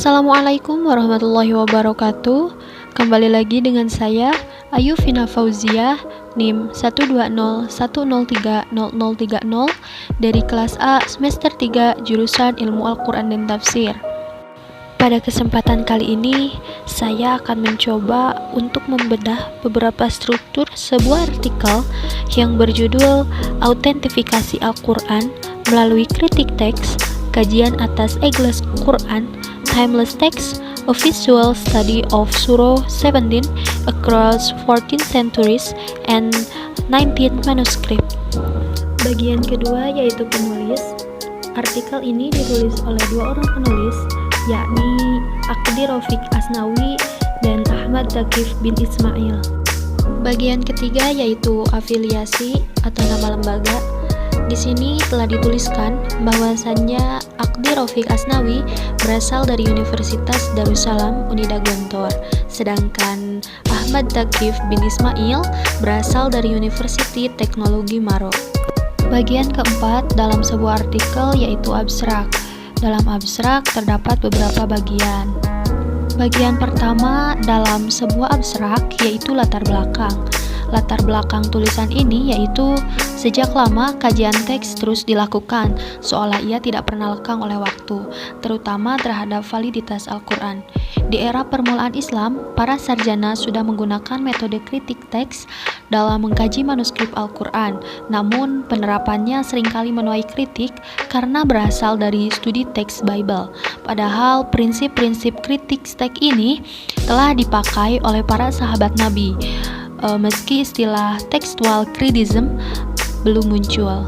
Assalamualaikum warahmatullahi wabarakatuh. Kembali lagi dengan saya Ayu Vina Fauziah, NIM 120103030 dari kelas A semester 3 jurusan Ilmu Al-Quran dan Tafsir. Pada kesempatan kali ini, saya akan mencoba untuk membedah beberapa struktur sebuah artikel yang berjudul Autentifikasi Al-Quran melalui Kritik Teks, Kajian atas Egles Quran, Timeless Text, a Visual Study of Surah 17 across 14 centuries and 19 manuscript. Bagian kedua yaitu penulis. Artikel ini ditulis oleh dua orang penulis, yakni Aqdi Rafiq Asnawi dan Ahmad Zakif bin Ismail. Bagian ketiga yaitu afiliasi atau nama lembaga. Di sini telah dituliskan bahwasannya Aqdi Rafiq Asnawi berasal dari Universitas Darussalam Unida Gontor, sedangkan Ahmad Zakif bin Ismail berasal dari Universiti Teknologi Maroc. Bagian keempat dalam sebuah artikel yaitu abstrak. Dalam abstrak terdapat beberapa bagian. Bagian pertama dalam sebuah abstrak yaitu latar belakang. Latar belakang tulisan ini yaitu sejak lama kajian teks terus dilakukan, seolah ia tidak pernah lekang oleh waktu, terutama terhadap validitas Al-Quran. Di era permulaan Islam, para sarjana sudah menggunakan metode kritik teks dalam mengkaji manuskrip Al-Quran, namun penerapannya seringkali menuai kritik karena berasal dari studi teks Bible. Padahal prinsip-prinsip kritik teks ini telah dipakai oleh para sahabat Nabi, meski istilah textual criticism belum muncul.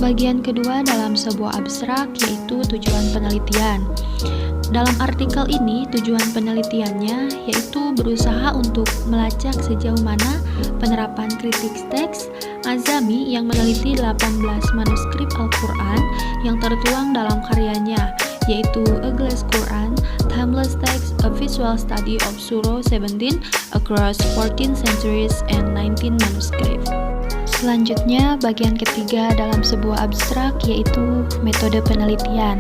Bagian kedua dalam sebuah abstrak yaitu tujuan penelitian. Dalam artikel ini, tujuan penelitiannya yaitu berusaha untuk melacak sejauh mana penerapan kritik teks Azami yang meneliti 18 manuskrip Al-Quran yang tertuang dalam karyanya, yaitu Egles Quran, Timeless Text, a Visual Study of Surah 17 across 14 centuries and 19 manuscript. Selanjutnya, bagian ketiga dalam sebuah abstrak yaitu metode penelitian.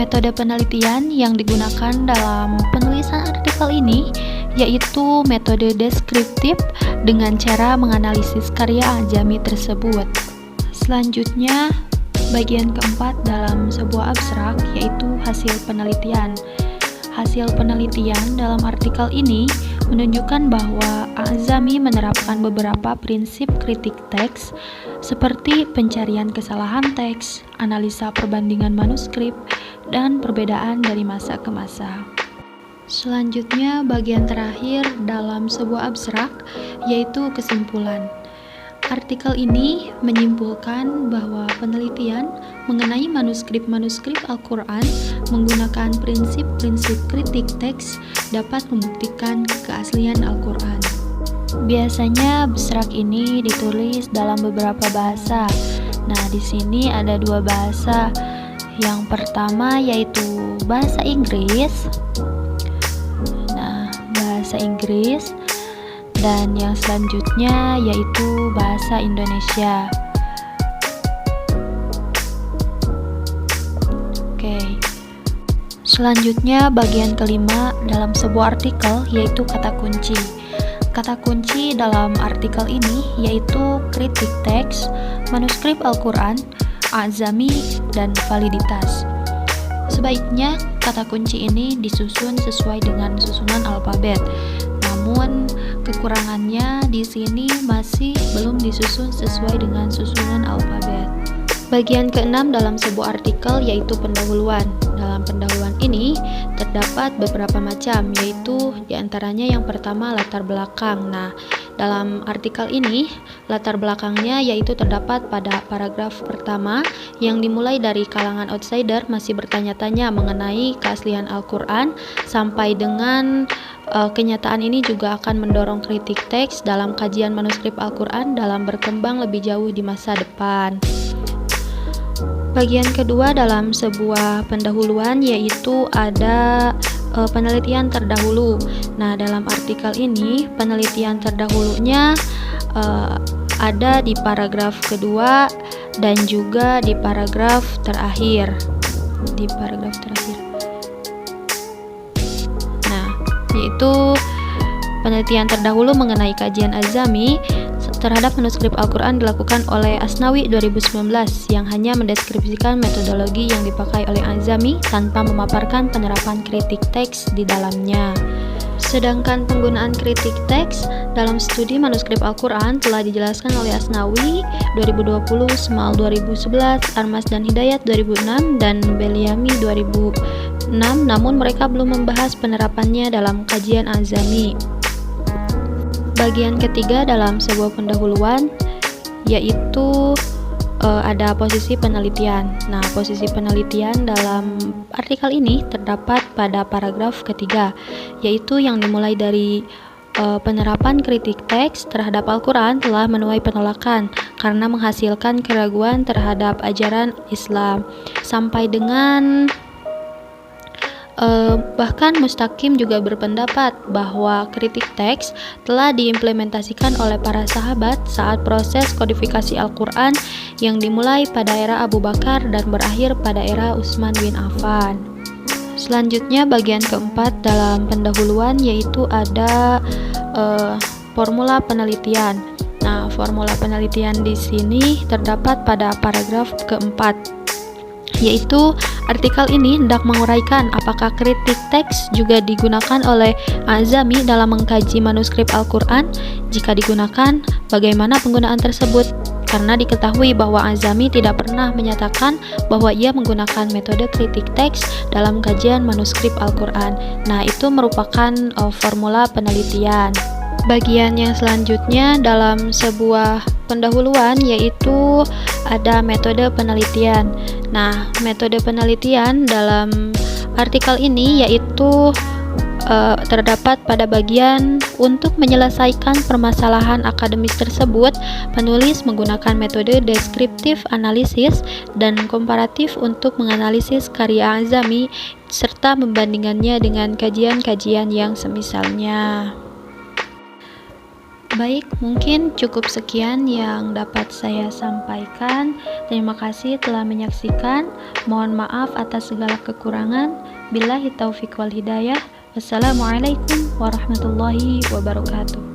Metode penelitian yang digunakan dalam penulisan artikel ini yaitu metode deskriptif dengan cara menganalisis karya Azami tersebut. Selanjutnya, bagian keempat dalam sebuah abstrak yaitu hasil penelitian. Hasil penelitian dalam artikel ini menunjukkan bahwa Azami menerapkan beberapa prinsip kritik teks seperti pencarian kesalahan teks, analisa perbandingan manuskrip, dan perbedaan dari masa ke masa. Selanjutnya, bagian terakhir dalam sebuah abstrak yaitu kesimpulan. Artikel ini menyimpulkan bahwa penelitian mengenai manuskrip-manuskrip Al-Quran menggunakan prinsip-prinsip kritik teks dapat membuktikan keaslian Al-Quran. Biasanya abstrak ini ditulis dalam beberapa bahasa. Nah, di sini ada dua bahasa. Yang pertama yaitu bahasa Inggris. Bahasa Inggris. Dan yang selanjutnya yaitu bahasa Indonesia. Oke. Selanjutnya bagian kelima dalam sebuah artikel yaitu kata kunci. Kata kunci dalam artikel ini yaitu kritik teks, manuskrip Al-Quran, Azami, dan validitas. Sebaiknya kata kunci ini disusun sesuai dengan susunan alfabet. Namun kekurangannya di sini masih belum disusun sesuai dengan susunan alfabet. Bagian keenam dalam sebuah artikel yaitu pendahuluan. Dalam pendahuluan ini terdapat beberapa macam, yaitu diantaranya yang pertama latar belakang. Nah, dalam artikel ini latar belakangnya yaitu terdapat pada paragraf pertama yang dimulai dari kalangan outsider masih bertanya-tanya mengenai keaslian Al-Quran sampai dengan kenyataan ini juga akan mendorong kritik teks dalam kajian manuskrip Al-Quran dalam berkembang lebih jauh di masa depan. Bagian kedua dalam sebuah pendahuluan yaitu ada penelitian terdahulu. Nah, dalam artikel ini penelitian terdahulunya ada di paragraf kedua dan juga di paragraf terakhir. yaitu penelitian terdahulu mengenai kajian Azami terhadap manuskrip Al-Quran dilakukan oleh Asnawi 2019 yang hanya mendeskripsikan metodologi yang dipakai oleh Azami tanpa memaparkan penerapan kritik teks di dalamnya. Sedangkan penggunaan kritik teks dalam studi manuskrip Al-Quran telah dijelaskan oleh Asnawi 2020, Smal 2011, Armas dan Hidayat 2006, dan Beliami 2006, namun mereka belum membahas penerapannya dalam kajian Azami. Bagian ketiga dalam sebuah pendahuluan yaitu ada posisi penelitian. Nah, posisi penelitian dalam artikel ini terdapat pada paragraf ketiga, yaitu yang dimulai dari penerapan kritik teks terhadap Al-Quran telah menuai penolakan karena menghasilkan keraguan terhadap ajaran Islam, sampai dengan bahkan Mustaqim juga berpendapat bahwa kritik teks telah diimplementasikan oleh para sahabat saat proses kodifikasi Al-Quran yang dimulai pada era Abu Bakar dan berakhir pada era Utsman bin Affan. Selanjutnya bagian keempat dalam pendahuluan yaitu ada formula penelitian. Nah, formula penelitian di sini terdapat pada paragraf keempat, yaitu artikel ini hendak menguraikan apakah kritik teks juga digunakan oleh Azami dalam mengkaji manuskrip Al-Quran. Jika digunakan, bagaimana penggunaan tersebut? Karena diketahui bahwa Azami tidak pernah menyatakan bahwa ia menggunakan metode kritik teks dalam kajian manuskrip Al-Quran. Nah, itu merupakan formula penelitian. Bagian yang selanjutnya dalam sebuah pendahuluan yaitu ada metode penelitian. Nah, metode penelitian dalam artikel ini yaitu terdapat pada bagian untuk menyelesaikan permasalahan akademis tersebut, penulis menggunakan metode deskriptif analisis dan komparatif untuk menganalisis karya Azami serta membandingkannya dengan kajian-kajian yang semisalnya. Baik, mungkin cukup sekian yang dapat saya sampaikan. Terima kasih telah menyaksikan. Mohon maaf atas segala kekurangan. Billahi taufiq wal hidayah. Wassalamualaikum warahmatullahi wabarakatuh.